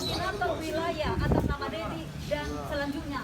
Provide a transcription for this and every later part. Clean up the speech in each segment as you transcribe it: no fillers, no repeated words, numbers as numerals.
koordinator wilayah atas nama Dedi dan selanjutnya.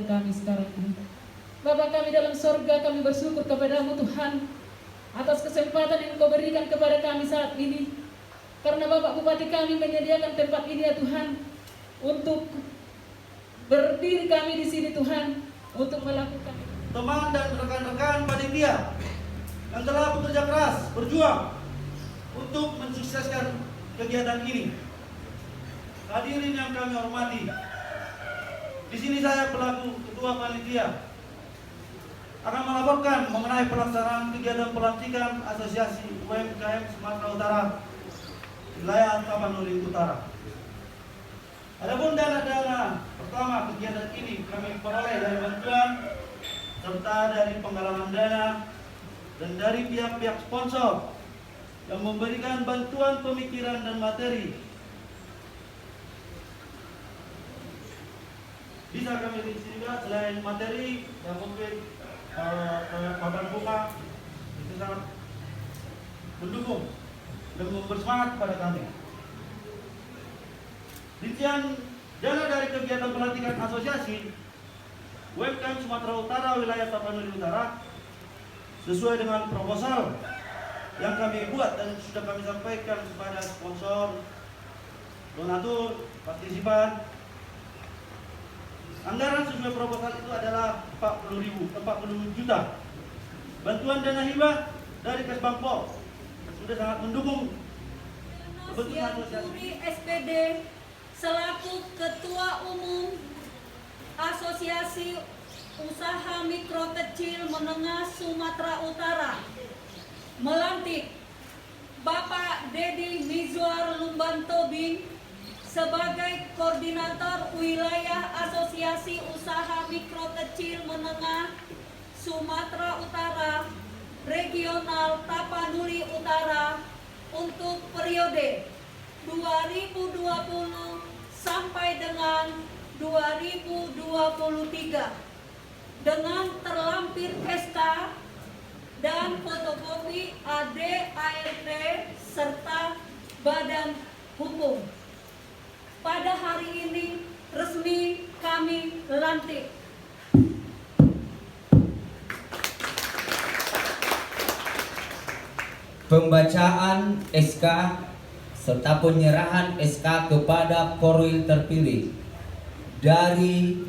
Kami sekarang ini. Bapa kami dalam sorga, kami bersyukur kepadamu Tuhan atas kesempatan yang Kau berikan kepada kami saat ini. Karena Bapak Bupati kami menyediakan tempat ini ya Tuhan, untuk berdiri kami di sini Tuhan, untuk melakukan. Teman dan rekan-rekan panitia yang telah bekerja keras, berjuang untuk mensukseskan kegiatan ini. Hadirin yang kami hormati, di sini saya pelaku ketua panitia akan melaporkan mengenai pelaksanaan kegiatan pelantikan Asosiasi UMKM Sumatera Utara wilayah Tapanuli Utara. Adapun dana-dana pertama kegiatan ini kami peroleh dari bantuan serta dari penggalangan dana dan dari pihak-pihak sponsor yang memberikan bantuan pemikiran dan materi. Bisa kami rinci juga selain materi yang mungkin papan buka itu sangat mendukung dan bersemangat kepada kami. Rincian dana dari kegiatan pelantikan asosiasi UMKM Sumatera Utara wilayah Tapanuli Utara sesuai dengan proposal yang kami buat dan sudah kami sampaikan kepada sponsor, donatur, partisipan. Anggaran sesuai proposal itu adalah 40 juta. Bantuan dana hibah dari Kesbangpol sudah sangat mendukung kebentukan asosiasi. SPD selaku Ketua Umum Asosiasi Usaha Mikro Kecil Menengah Sumatera Utara melantik Bapak Dedi Mizwar Lumban Tobing sebagai Koordinator Wilayah Asosiasi Usaha Mikro Kecil Menengah Sumatera Utara Regional Tapanuli Utara untuk periode 2020 sampai dengan 2023 dengan terlampir SK dan fotokopi AD ART serta badan hukum. Pada hari ini resmi kami lantik. Pembacaan SK serta penyerahan SK kepada Korwil terpilih dari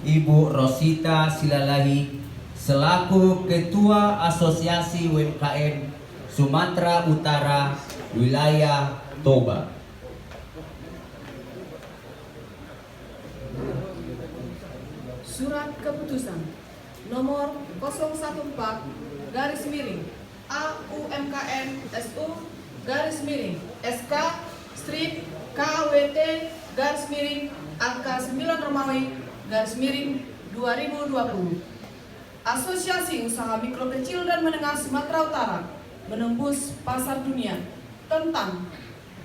Ibu Rosita Silalahi selaku Ketua Asosiasi UMKM Sumatera Utara Wilayah Toba. Surat keputusan nomor 014 garis miring AUMKM SU garis miring SK strip KWT garis miring angka 9 Romawi garis miring 2020. Asosiasi Usaha Mikro Kecil dan Menengah Sumatera Utara menembus pasar dunia tentang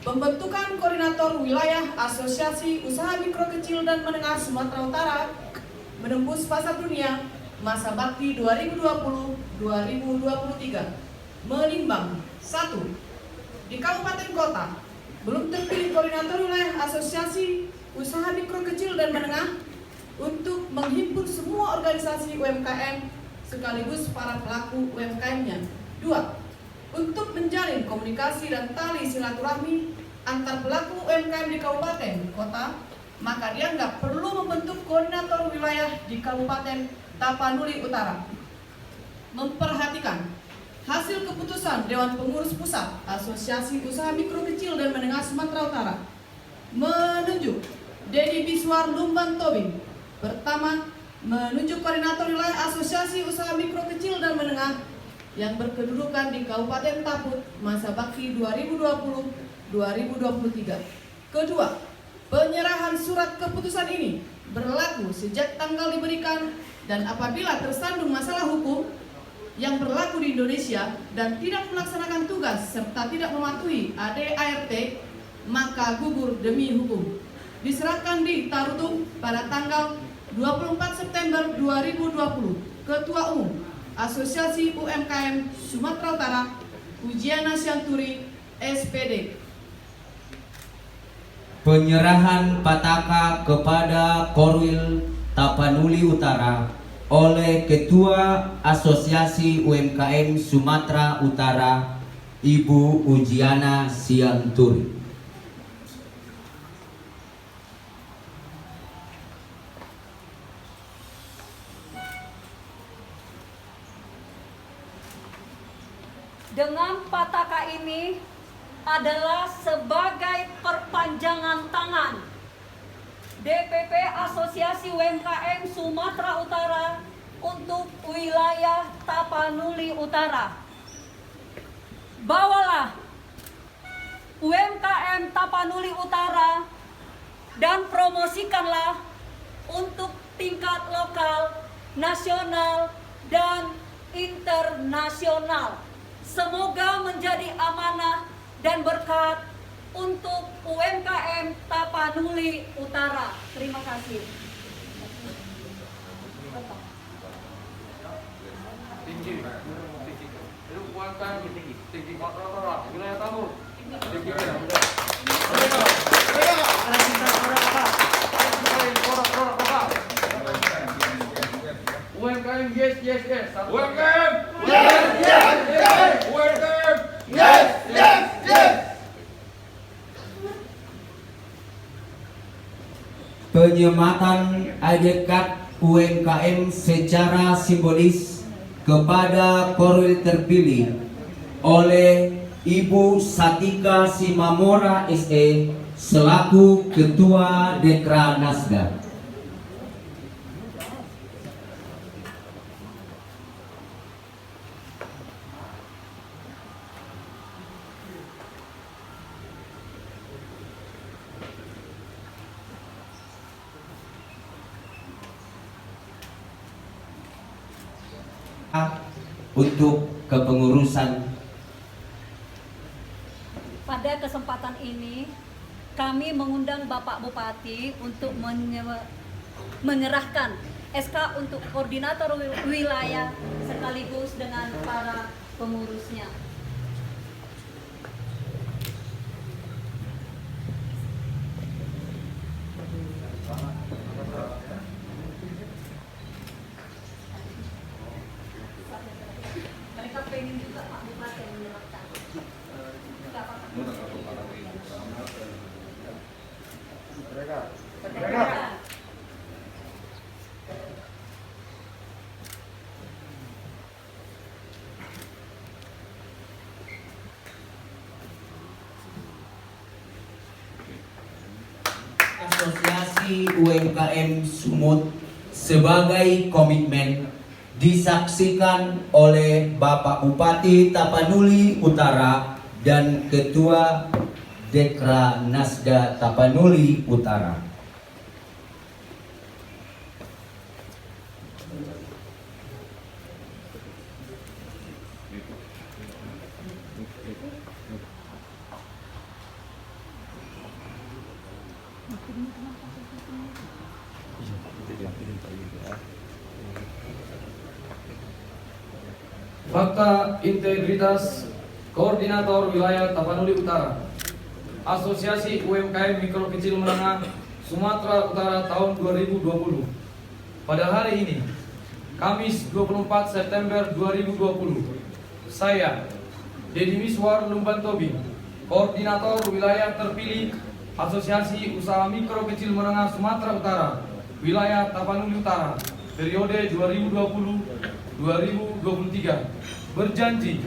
pembentukan Koordinator Wilayah Asosiasi Usaha Mikro Kecil dan Menengah Sumatera Utara menembus pasar dunia masa bakti 2020-2023 menimbang 1. Di Kabupaten Kota belum terpilih Koordinator Wilayah Asosiasi Usaha Mikro Kecil dan Menengah untuk menghimpun semua organisasi UMKM sekaligus para pelaku UMKM-nya. 2. Untuk menjalin komunikasi dan tali silaturahmi antar pelaku UMKM di kabupaten, kota, maka dianggap perlu membentuk koordinator wilayah di Kabupaten Tapanuli Utara. Memperhatikan hasil keputusan Dewan Pengurus Pusat Asosiasi Usaha Mikro Kecil dan Menengah Sumatera Utara menunjuk Dedi Biswar Lumban Tobing. Pertama, menunjuk koordinator wilayah Asosiasi Usaha Mikro Kecil dan Menengah yang berkedudukan di Kabupaten Taput masa bakti 2020-2023. Kedua, penyerahan surat keputusan ini berlaku sejak tanggal diberikan dan apabila tersandung masalah hukum yang berlaku di Indonesia dan tidak melaksanakan tugas serta tidak mematuhi ADART, maka gugur demi hukum. Diserahkan di Tarutung pada tanggal 24 September 2020. Ketua Umum Asosiasi UMKM Sumatera Utara, Ujiana Syanturi, SPD. Penyerahan Pataka kepada Korwil Tapanuli Utara oleh Ketua Asosiasi UMKM Sumatera Utara, Ibu Ujiana Syanturi. Dengan pataka ini adalah sebagai perpanjangan tangan DPP Asosiasi UMKM Sumatera Utara untuk wilayah Tapanuli Utara. Bawalah UMKM Tapanuli Utara dan promosikanlah untuk tingkat lokal, nasional, dan internasional. Semoga menjadi amanah dan berkat untuk UMKM Tapanuli Utara. Terima kasih. Tinggi. Itu UMKM tinggi rata-rata wilayah tamu. Tinggi ya. UMKM yes. UMKM yes. UMKM yes. Penyematan adekat UMKM secara simbolis kepada Korwil terpilih oleh Ibu Satika Simamora SE selaku Ketua Dekra Nasda. Untuk kepengurusan. Pada kesempatan ini kami mengundang Bapak Bupati untuk menyerahkan SK untuk koordinator wilayah sekaligus dengan para pengurusnya. Mereka pengen juga Pak Bupati yang menyerahkan. Enggak apa-apa. Asosiasi UMKM Sumut sebagai komitmen disaksikan oleh Bapak Bupati Tapanuli Utara dan Ketua Dekra Nasda Tapanuli Utara. Fakta integritas Koordinator Wilayah Tapanuli Utara, Asosiasi UMKM Mikro Kecil Menengah Sumatera Utara tahun 2020. pada hari ini, Kamis 24 September 2020, saya, Deddy Miswar Lumban Tobing, Koordinator Wilayah Terpilih Asosiasi Usaha Mikro Kecil Menengah Sumatera Utara, Wilayah Tapanuli Utara, periode 2020-2023, berjanji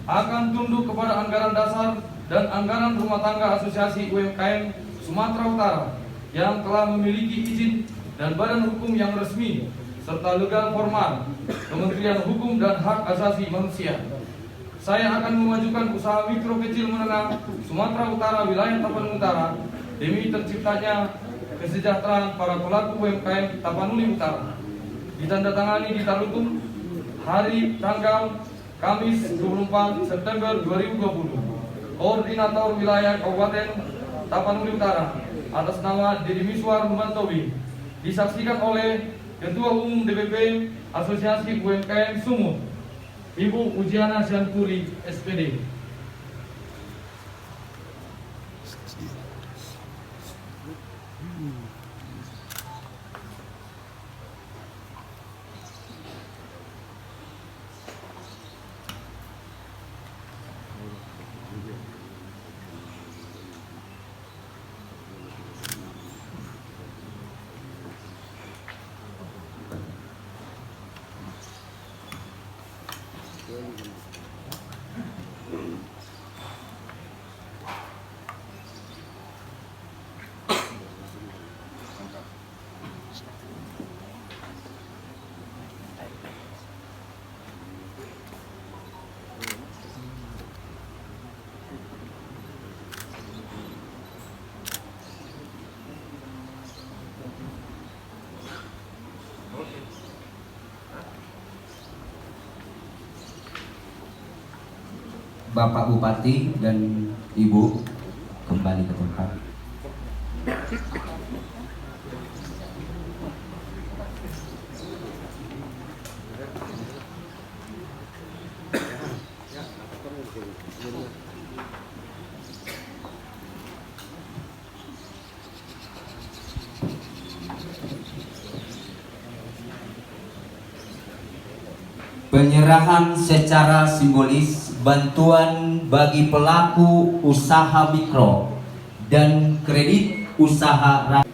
akan tunduk kepada anggaran dasar dan anggaran rumah tangga Asosiasi UMKM Sumatera Utara yang telah memiliki izin dan badan hukum yang resmi serta legal formal Kementerian Hukum dan Hak Asasi Manusia. Saya akan memajukan usaha mikro kecil menengah Sumatera Utara, wilayah Tapanuli Utara demi terciptanya kesejahteraan para pelaku UMKM Tapanuli Utara. Ditandatangani di Tarutung hari tanggal Kamis 24 September 2020. Koordinator Wilayah Kabupaten Tapanuli Utara atas nama Deddy Miswar Lumban Tobing, disaksikan oleh Ketua Umum DPP Asosiasi UMKM Sumut, Ibu Ujiana Syanturi, SPD. Bapak Bupati dan Ibu kembali ke tempat. Penyerahan secara simbolis bantuan bagi pelaku usaha mikro dan kredit usaha rakyat.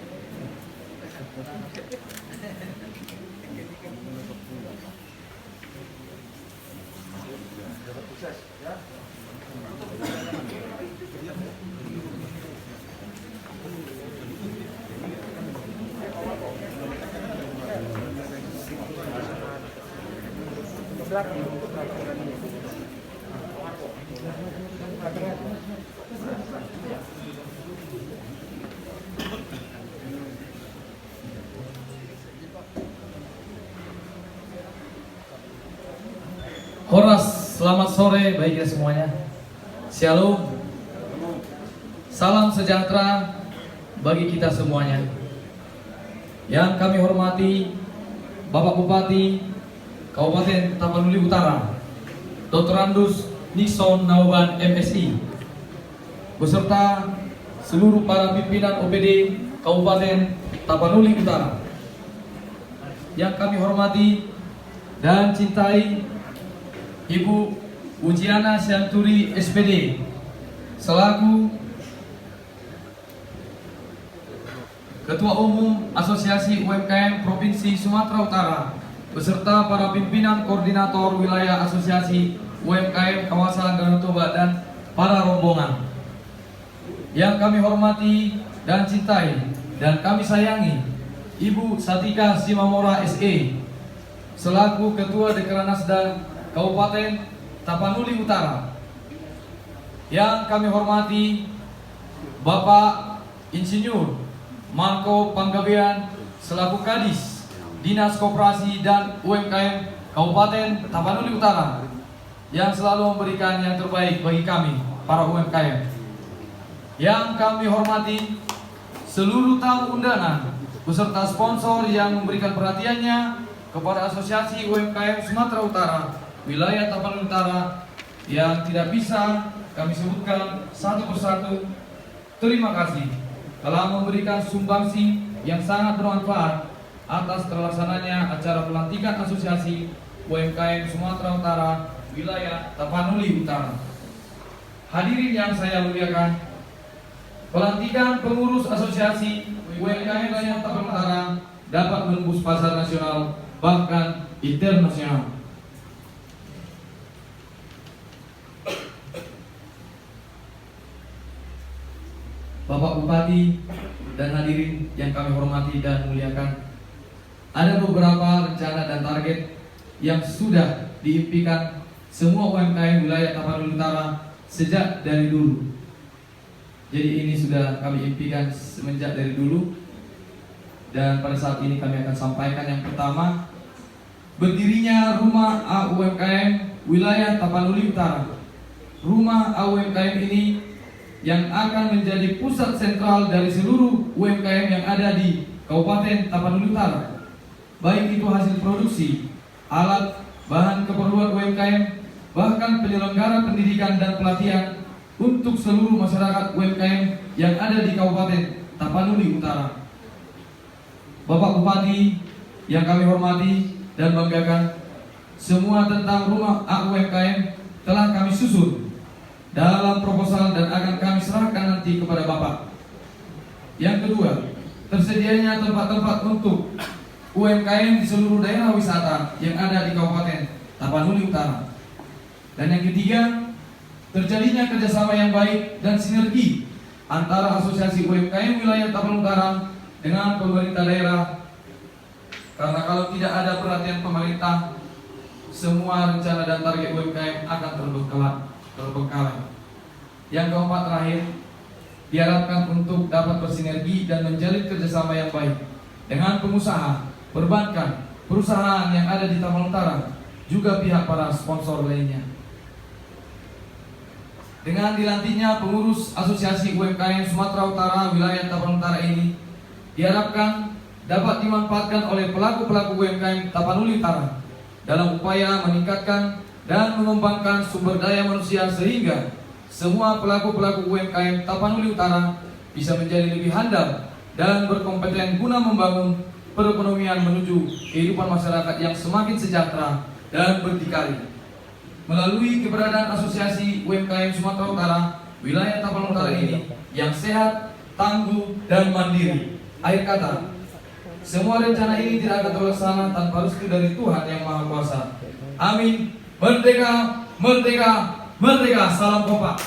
Horas, selamat sore bagi kita semuanya. Shalom. Salam sejahtera bagi kita semuanya. Yang kami hormati Bapak Bupati Kabupaten Tapanuli Utara, Dr. Andus Nixon Nauban MSI, beserta seluruh para pimpinan OPD Kabupaten Tapanuli Utara. Yang kami hormati dan cintai Ibu Ujiana Syanturi, SPD, selaku Ketua Umum Asosiasi UMKM Provinsi Sumatera Utara, beserta para pimpinan koordinator wilayah Asosiasi UMKM kawasan Danau Toba dan para rombongan. Yang kami hormati dan cintai dan kami sayangi Ibu Satika Simamora SE, selaku Ketua Dekranasda Kabupaten Tapanuli Utara. Yang kami hormati Bapak Insinyur Marco Panggabean, selaku Kadis Dinas Koperasi dan UMKM Kabupaten Tapanuli Utara, yang selalu memberikan yang terbaik bagi kami para UMKM. Yang kami hormati seluruh tamu undangan beserta sponsor yang memberikan perhatiannya kepada Asosiasi UMKM Sumatera Utara, wilayah Tapanuli Utara, yang tidak bisa kami sebutkan satu persatu. Terima kasih telah memberikan sumbangsi yang sangat bermanfaat atas terlaksananya acara pelantikan Asosiasi UMKM Sumatera Utara Wilayah Tapanuli Utara. Hadirin yang saya muliakan, pelantikan pengurus Asosiasi UMKM Wilayah Tapanuli Utara dapat menembus pasar nasional bahkan internasional. Bapak Bupati dan hadirin yang kami hormati dan muliakan, ada beberapa rencana dan target yang sudah diimpikan semua UMKM wilayah Tapanuli Utara sejak dari dulu. Jadi ini sudah kami impikan semenjak dari dulu, dan pada saat ini kami akan sampaikan. Yang pertama, berdirinya Rumah AUMKM wilayah Tapanuli Utara. Rumah AUMKM ini yang akan menjadi pusat sentral dari seluruh UMKM yang ada di Kabupaten Tapanuli Utara, baik itu hasil produksi, alat, bahan keperluan UMKM, bahkan penyelenggara pendidikan dan pelatihan untuk seluruh masyarakat UMKM yang ada di Kabupaten Tapanuli Utara. Bapak Bupati yang kami hormati dan banggakan, semua tentang rumah AUMKM telah kami susun dalam proposal dan akan kami serahkan nanti kepada Bapak. Yang kedua, tersedianya tempat-tempat untuk UMKM di seluruh daerah wisata yang ada di Kabupaten Tapanuli Utara. Dan yang ketiga, terjadinya kerjasama yang baik dan sinergi antara Asosiasi UMKM Wilayah Tapanuli Utara dengan pemerintah daerah. Karena kalau tidak ada perhatian pemerintah, semua rencana dan target UMKM akan terbengkalai. Yang keempat terakhir, diharapkan untuk dapat bersinergi dan menjalin kerjasama yang baik dengan pengusaha, perbankan, perusahaan yang ada di Tapanuli Utara, juga pihak para sponsor lainnya. Dengan dilantiknya pengurus Asosiasi UMKM Sumatera Utara Wilayah Tapanuli Utara ini, diharapkan dapat dimanfaatkan oleh pelaku-pelaku UMKM Tapanuli Utara dalam upaya meningkatkan dan mengembangkan sumber daya manusia sehingga semua pelaku-pelaku UMKM Tapanuli Utara bisa menjadi lebih handal dan berkompeten guna membangun perekonomian menuju kehidupan masyarakat yang semakin sejahtera dan berdikari. Melalui keberadaan Asosiasi UMKM Sumatera Utara Wilayah Tapanuli Utara ini yang sehat, tangguh, dan mandiri. Akhir kata, semua rencana ini tidak akan terlaksana tanpa restu dari Tuhan Yang Maha Kuasa. Amin. Merdeka, merdeka, merdeka. Salam kompak.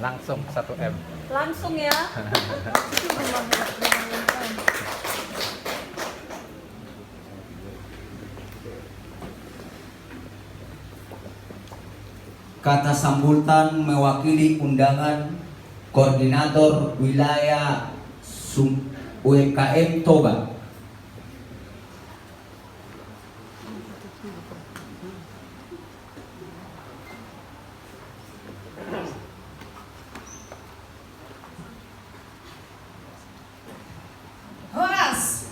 Langsung 1M. Langsung ya. Kata sambutan mewakili undangan Koordinator Wilayah UMKM Toba. Horas.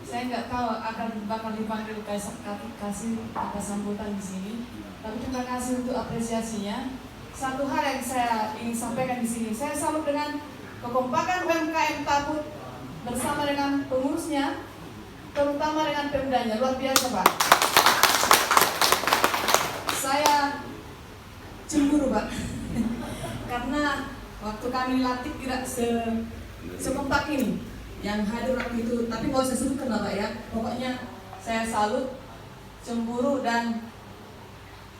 Saya nggak tahu akan bakal dipanggil kasih apa sambutan di sini. Tapi terima kasih untuk apresiasinya. Satu hal yang saya ingin sampaikan di sini, saya salut dengan kekompakan UMKM Tabut bersama dengan pengurusnya, terutama dengan Pemdanya. Luar biasa, Pak. Saya cemburu, Pak. Karena waktu kami latih tidak sekompak ini yang hadir waktu itu, tapi nggak usah sebutkan lah, Pak ya. Pokoknya saya salut, cemburu, dan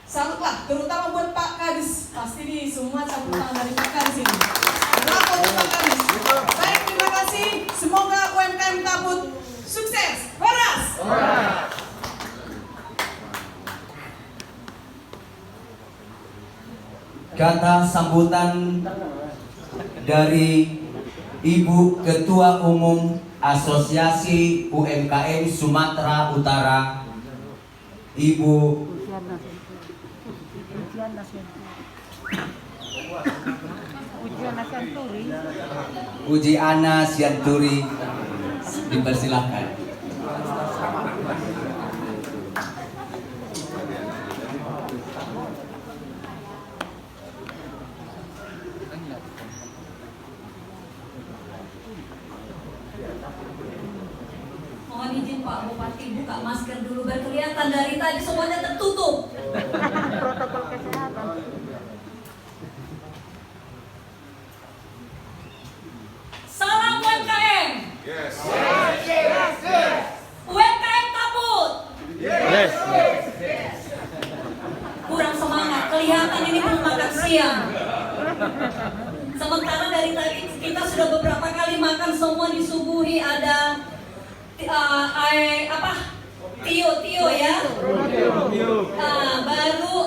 salut lah, terutama buat Pak Kadis. Pasti di semua campur tangan dari Pak Kadis ini. Bravo untuk Pak Kadis. Baik, terima kasih. Semoga UMKM Tabut sukses. Horas. Kata sambutan dari Ibu Ketua Umum Asosiasi UMKM Sumatera Utara, Ibu Ujiana Sianturi, dipersilahkan. Mohon izin Pak Bupati buka masker dulu biar kelihatan, dari tadi semuanya tertutup. Protokol kesehatan. Salam UMKM. Yes. UMKM kabut. Yes. Kurang semangat, kelihatan ini belum makan siang. Sementara dari tadi kita sudah beberapa kali makan, semua disuguhi ada Tio ya. Baru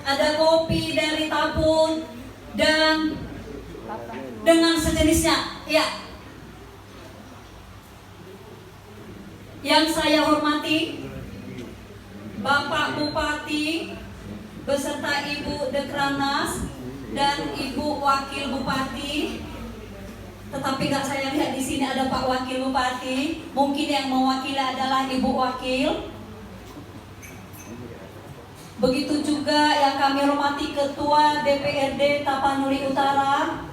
ada kopi dari Tabun dan dengan sejenisnya. Ya. Yang saya hormati Bapak Bupati beserta Ibu Dekranas dan Ibu Wakil Bupati. Tetapi nggak saya lihat di sini ada Pak Wakil Bupati. Mungkin yang mewakili adalah Ibu Wakil. Begitu juga yang kami hormati Ketua DPRD Tapanuli Utara,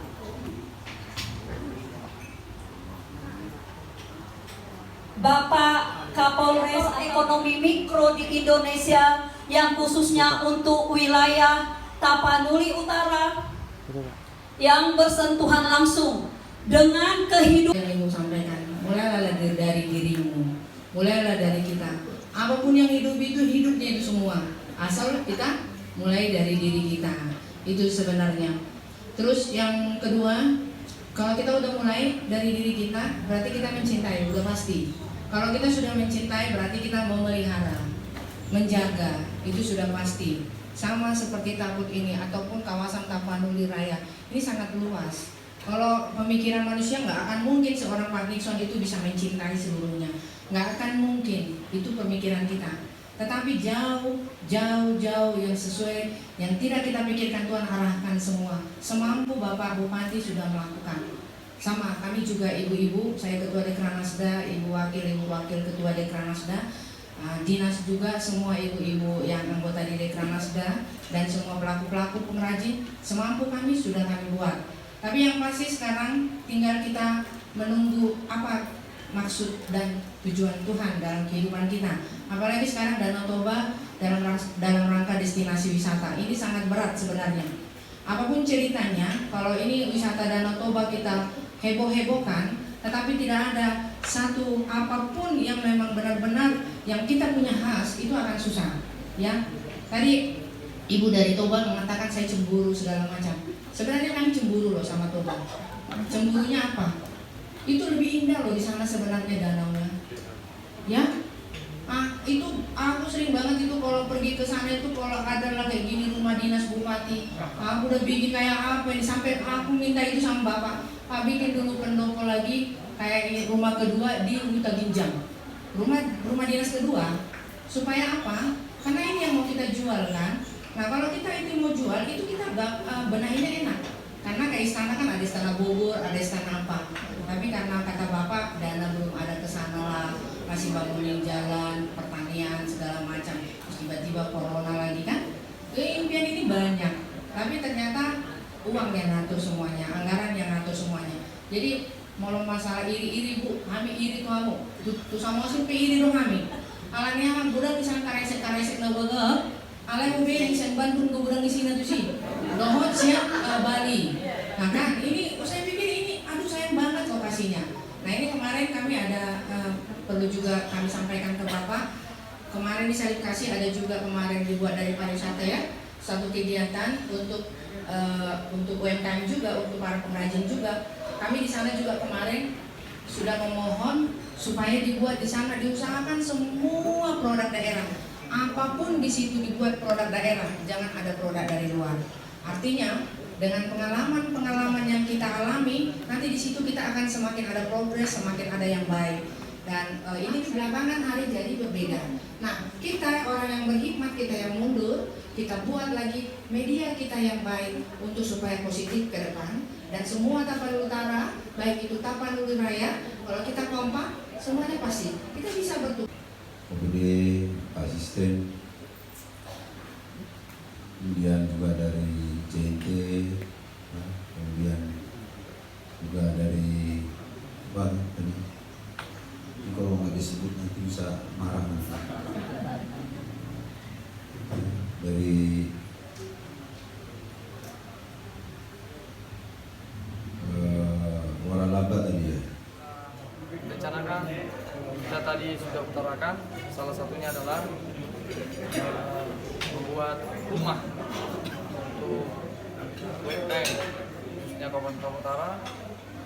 Bapak Kapolres Ekonomi Mikro di Indonesia yang khususnya untuk wilayah Tapanuli Utara yang bersentuhan langsung dengan kehidupan. Yang Ibu sampaikan, mulailah dari dirimu, mulailah dari kita. Apapun yang hidup itu hidupnya itu semua, asal kita mulai dari diri kita. Itu sebenarnya. Terus yang kedua, kalau kita udah mulai dari diri kita, berarti kita mencintai, udah pasti. Kalau kita sudah mencintai, berarti kita memelihara, menjaga, itu sudah pasti. Sama seperti Tabut ini ataupun kawasan Tapanuli Raya, ini sangat luas. Kalau pemikiran manusia nggak akan mungkin seorang Pak Nixon itu bisa mencintai seluruhnya, nggak akan mungkin, itu pemikiran kita. Tetapi jauh yang sesuai, yang tidak kita pikirkan Tuhan arahkan semua. Semampu Bapak Bupati sudah melakukan. Sama kami juga ibu-ibu, saya Ketua Dekranasda, Ibu Wakil Ketua Dekranasda, dinas juga semua ibu-ibu yang anggota di Dekranasda dan semua pelaku-pelaku pengrajin, semampu kami sudah kami buat. Tapi yang pasti sekarang tinggal kita menunggu apa maksud dan tujuan Tuhan dalam kehidupan kita. Apalagi sekarang Danau Toba dalam rangka destinasi wisata, ini sangat berat sebenarnya. Apapun ceritanya, kalau ini wisata Danau Toba kita heboh-hebohkan, tetapi tidak ada satu apapun yang memang benar-benar yang kita punya khas, itu akan susah. Ya, tadi Ibu dari Toba mengatakan saya cemburu segala macam. Sebenarnya kami cemburu loh sama Toba. Cemburunya apa? Itu lebih indah loh di sana sebenarnya danaunya. Ya, itu aku sering banget itu kalau pergi ke sana itu kalau ada lah kayak gini rumah dinas bupati, aku udah bikin kayak apa ini, sampai aku minta itu sama bapak, Pak bikin dulu pendopo lagi kayak ini rumah kedua di Huta Ginjang, rumah dinas kedua, supaya apa? Karena ini yang mau kita jual kan. Nah kalau kita itu mau jual itu kita benahinya enak, karena kayak istana kan ada istana Bogor, ada istana apa, tapi karena kata bapak dana belum ada kesana lah, masih bangunin jalan, pertanian segala macam, terus tiba-tiba corona lagi kan, impian ini banyak, tapi ternyata uang yang ngatur semuanya, anggaran yang ngatur semuanya. Jadi mau masalah iri-iri bu, kami iri tuh kamu, tuh sama sih iri dong kami. Alangnya kan budak bisa karesek nabaga, alay ube yang bisa Bandung ke budak di sini tuh sih, dohot siap Bali. Nah kan ini, saya pikir ini, aduh sayang banget lokasinya. Nah ini kemarin kami ada perlu juga kami sampaikan ke Bapak. Kemarin di Salib-Kasih ada juga kemarin dibuat dari pariwisata ya, satu kegiatan untuk UMKM juga, untuk para pengrajin juga. Kami di sana juga kemarin sudah memohon supaya dibuat di sana, diusahakan semua produk daerah. Apapun di situ dibuat produk daerah, jangan ada produk dari luar. Artinya dengan pengalaman yang kita alami, nanti di situ kita akan semakin ada progres, semakin ada yang baik. Dan ini belakangan hari jadi berbeda. Nah, kita orang yang berhikmat, kita yang mundur, kita buat lagi media kita yang baik untuk supaya positif ke depan. Dan semua Tapanuli Utara, baik itu Tapanuli Raya, kalau kita kompak, semuanya pasti kita bisa bertumbuh. OPD, asisten, kemudian juga dari CNT, kemudian juga dari tadi. Ini kalau nggak disebut nanti bisa marah nanti. Dari Waralaba tadi ya. Rencanakan kita tadi sudah utarakan, salah satunya adalah membuat rumah untuk UMKM khususnya Kabupaten Utara,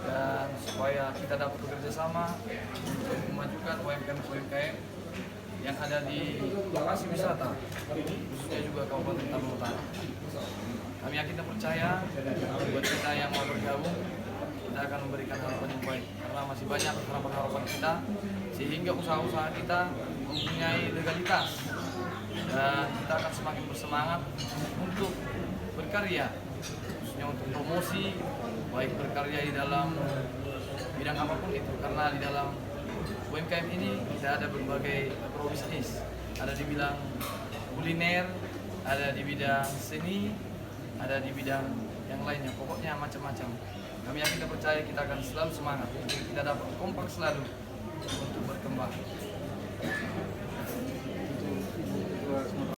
dan supaya kita dapat bekerja sama untuk memajukan UMKM yang ada di lokasi wisata khususnya juga Kabupaten Tapanuli Utara. Kami yakin dan percaya buat kita yang mau bergabung, kita akan memberikan harapan yang baik karena masih banyak harapan-harapan kita sehingga usaha-usaha kita mempunyai legalitas dan kita akan semakin bersemangat untuk berkarya khususnya untuk promosi, baik berkarya di dalam bidang apapun itu, karena di dalam UMKM ini kita ada berbagai probisnis, ada di bidang kuliner, ada di bidang seni, ada di bidang yang lainnya, pokoknya macam-macam. Kami yakin dan percaya kita akan selalu semangat, kita dapat kompak selalu untuk berkembang.